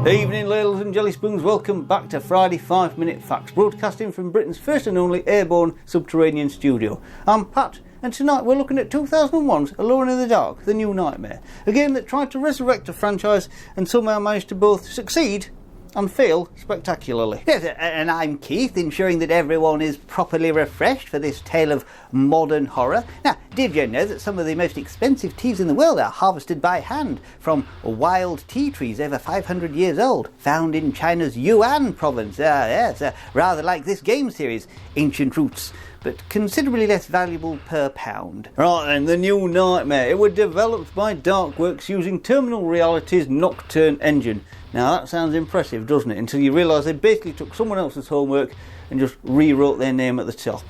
Evening, ladles and jelly spoons. Welcome back to Friday 5-Minute Facts, broadcasting from Britain's first and only airborne subterranean studio. I'm Pat, and tonight we're looking at 2001's Alone in the Dark, The New Nightmare, a game that tried to resurrect a franchise and somehow managed to both succeed and fail spectacularly. Yes, and I'm Keith, ensuring that everyone is properly refreshed for this tale of modern horror. Now, did you know that some of the most expensive teas in the world are harvested by hand from wild tea trees over 500 years old, found in China's Yunnan province? Yes, rather like this game series, Ancient Roots, but considerably less valuable per pound. Right then, The New Nightmare. It was developed by Darkworks using Terminal Reality's Nocturne Engine. Now that sounds impressive, doesn't it? Until you realise they basically took someone else's homework and just rewrote their name at the top.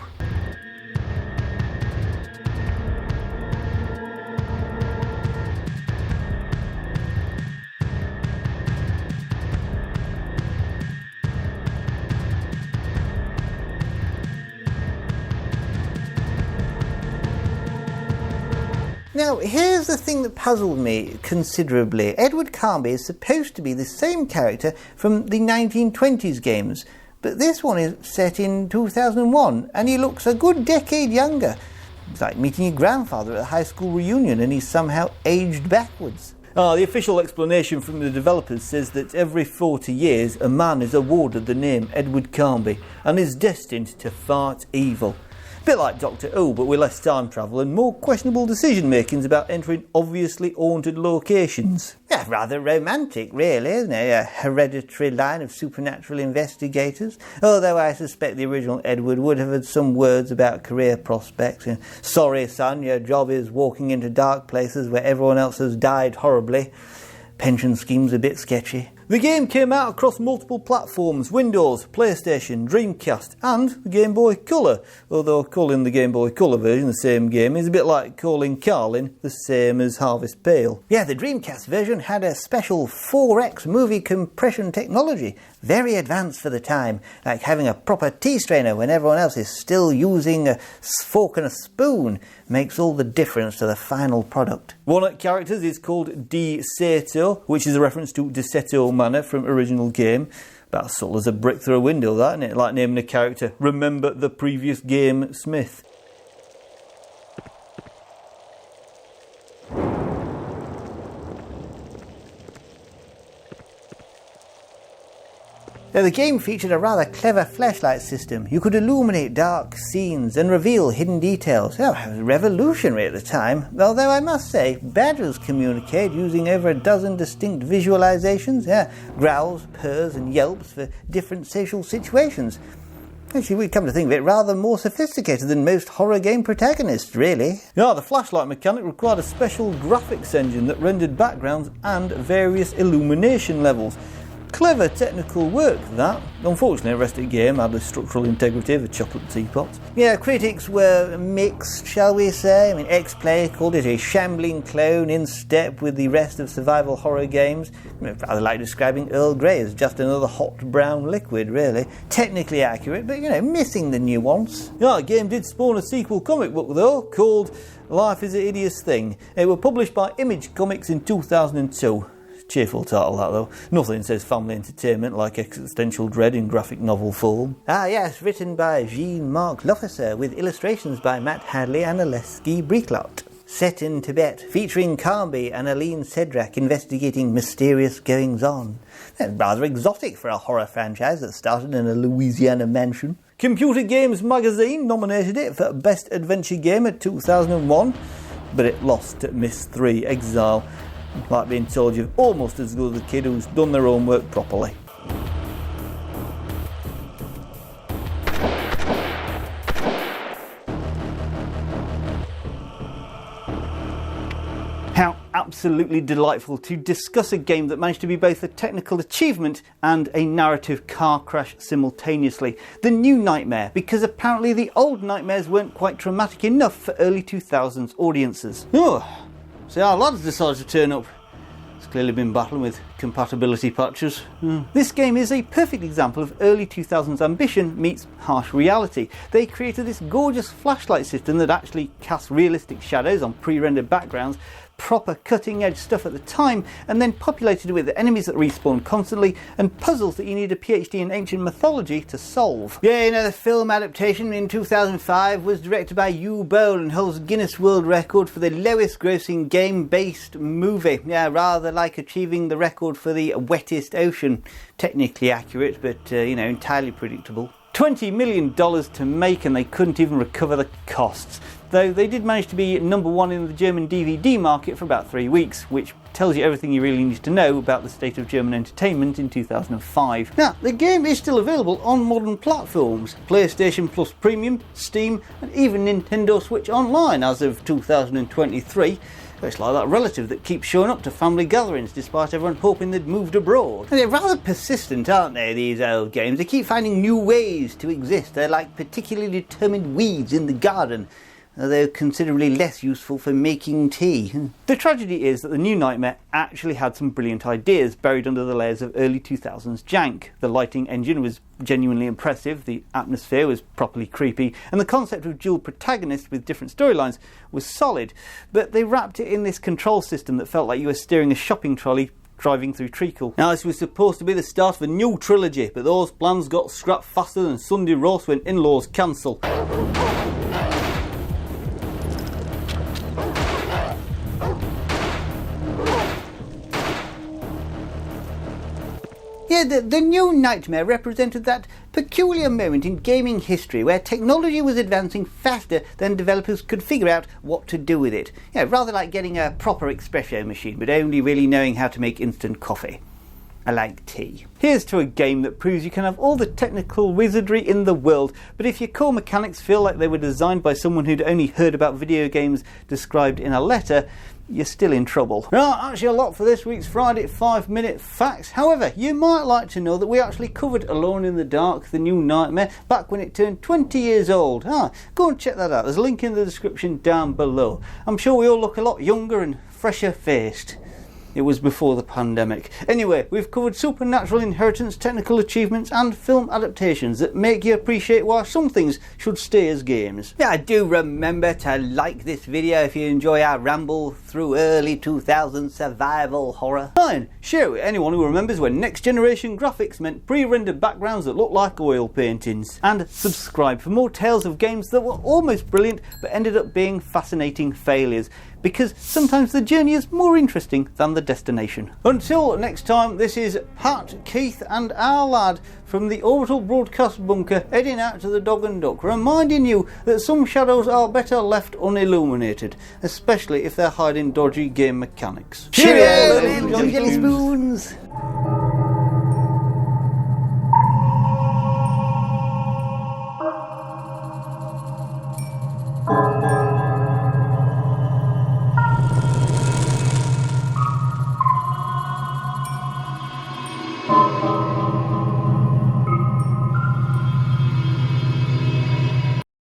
Now, here's the thing that puzzled me considerably. Edward Carnby is supposed to be the same character from the 1920s games, but this one is set in 2001, and he looks a good decade younger. It's like meeting your grandfather at a high school reunion, and he's somehow aged backwards. The official explanation from the developers says that every 40 years a man is awarded the name Edward Carnby and is destined to fight evil. A bit like Doctor Who, but with less time travel and more questionable decision makings about entering obviously haunted locations. Yeah, rather romantic really, isn't it? A hereditary line of supernatural investigators. Although I suspect the original Edward would have had some words about career prospects. Sorry son, your job is walking into dark places where everyone else has died horribly. Pension scheme's a bit sketchy. The game came out across multiple platforms: Windows, PlayStation, Dreamcast and the Game Boy Color, although calling the Game Boy Color version the same game is a bit like calling Carlin the same as Harvest Pale. Yeah, the Dreamcast version had a special 4X movie compression technology, very advanced for the time, like having a proper tea strainer when everyone else is still using a fork and a spoon. Makes all the difference to the final product. One of the characters is called De Seto, which is a reference to De Seto Manor from original game. About as subtle as a brick through a window, that, isn't it? Like naming a character, remember the previous game Smith. Now, the game featured a rather clever flashlight system. You could illuminate dark scenes and reveal hidden details. Oh, it was revolutionary at the time. Although I must say, badgers communicate using over a dozen distinct visualizations. Yeah, growls, purrs and yelps for different social situations. Actually, we come to think of it, rather more sophisticated than most horror game protagonists, really. Yeah, the flashlight mechanic required a special graphics engine that rendered backgrounds and various illumination levels. Clever technical work, that. Unfortunately, the rest of the game had the structural integrity of a chocolate teapot. Yeah, critics were mixed, shall we say. X-Play called it a shambling clone in step with the rest of survival horror games. Rather like describing Earl Grey as just another hot brown liquid, really. Technically accurate, but, missing the nuance. Yeah, the game did spawn a sequel comic book, though, called Life is a Hideous Thing. It was published by Image Comics in 2002. Cheerful title, that, though. Nothing says family entertainment like existential dread in graphic novel form. Yes, written by Jean-Marc L'Officer with illustrations by Matt Hadley and Aleski Briklot. Set in Tibet, featuring Carnby and Aline Sedrak investigating mysterious goings-on. Rather exotic for a horror franchise that started in a Louisiana mansion. Computer Games Magazine nominated it for Best Adventure Game at 2001, but it lost to Myst 3 Exile. Like being told you're almost as good as a kid who's done their homework properly. How absolutely delightful to discuss a game that managed to be both a technical achievement and a narrative car crash simultaneously. The New Nightmare, because apparently the old nightmares weren't quite traumatic enough for early 2000s audiences. So our lads decided to turn up. It's clearly been battling with compatibility patches. This game is a perfect example of early 2000s ambition meets harsh reality. They created this gorgeous flashlight system that actually casts realistic shadows on pre-rendered backgrounds, proper cutting-edge stuff at the time, and then populated with enemies that respawn constantly and puzzles that you need a PhD in ancient mythology to solve. Yeah, the film adaptation in 2005 was directed by Uwe Boll and holds Guinness World Record for the lowest grossing game-based movie. Yeah, rather like achieving the record for the wettest ocean. Technically accurate, but, entirely predictable. $20 million to make, and they couldn't even recover the costs. Though they did manage to be #1 in the German DVD market for about 3 weeks, which tells you everything you really need to know about the state of German entertainment in 2005. Now, the game is still available on modern platforms, PlayStation Plus Premium, Steam, and even Nintendo Switch Online as of 2023. It's like that relative that keeps showing up to family gatherings despite everyone hoping they'd moved abroad. And they're rather persistent, aren't they, these old games? They keep finding new ways to exist. They're like particularly determined weeds in the garden. They're considerably less useful for making tea. The tragedy is that the new Nightmare actually had some brilliant ideas buried under the layers of early 2000s jank. The lighting engine was genuinely impressive, the atmosphere was properly creepy, and the concept of dual protagonists with different storylines was solid. But they wrapped it in this control system that felt like you were steering a shopping trolley driving through treacle. Now, this was supposed to be the start of a new trilogy, but those plans got scrapped faster than Sunday roast when in-laws cancel. Yeah, the new Nightmare represented that peculiar moment in gaming history where technology was advancing faster than developers could figure out what to do with it. Yeah, rather like getting a proper espresso machine, but only really knowing how to make instant coffee. I like tea. Here's to a game that proves you can have all the technical wizardry in the world, but if your core mechanics feel like they were designed by someone who'd only heard about video games described in a letter, you're still in trouble. Right, actually a lot for this week's Friday 5-minute facts. However, you might like to know that we actually covered Alone in the Dark, the new Nightmare, back when it turned 20 years old. Go and check that out. There's a link in the description down below. I'm sure we all look a lot younger and fresher faced. It was before the pandemic. Anyway, we've covered supernatural inheritance, technical achievements and film adaptations that make you appreciate why some things should stay as games. Yeah, do remember to like this video if you enjoy our ramble through early 2000s survival horror. And share it with anyone who remembers when next generation graphics meant pre-rendered backgrounds that look like oil paintings. And subscribe for more tales of games that were almost brilliant but ended up being fascinating failures. Because sometimes the journey is more interesting than the destination. Until next time, this is Pat, Keith and our lad from the Orbital Broadcast Bunker heading out to the Dog and Duck, reminding you that some shadows are better left unilluminated, especially if they're hiding dodgy game mechanics. Cheerio, little jelly spoons!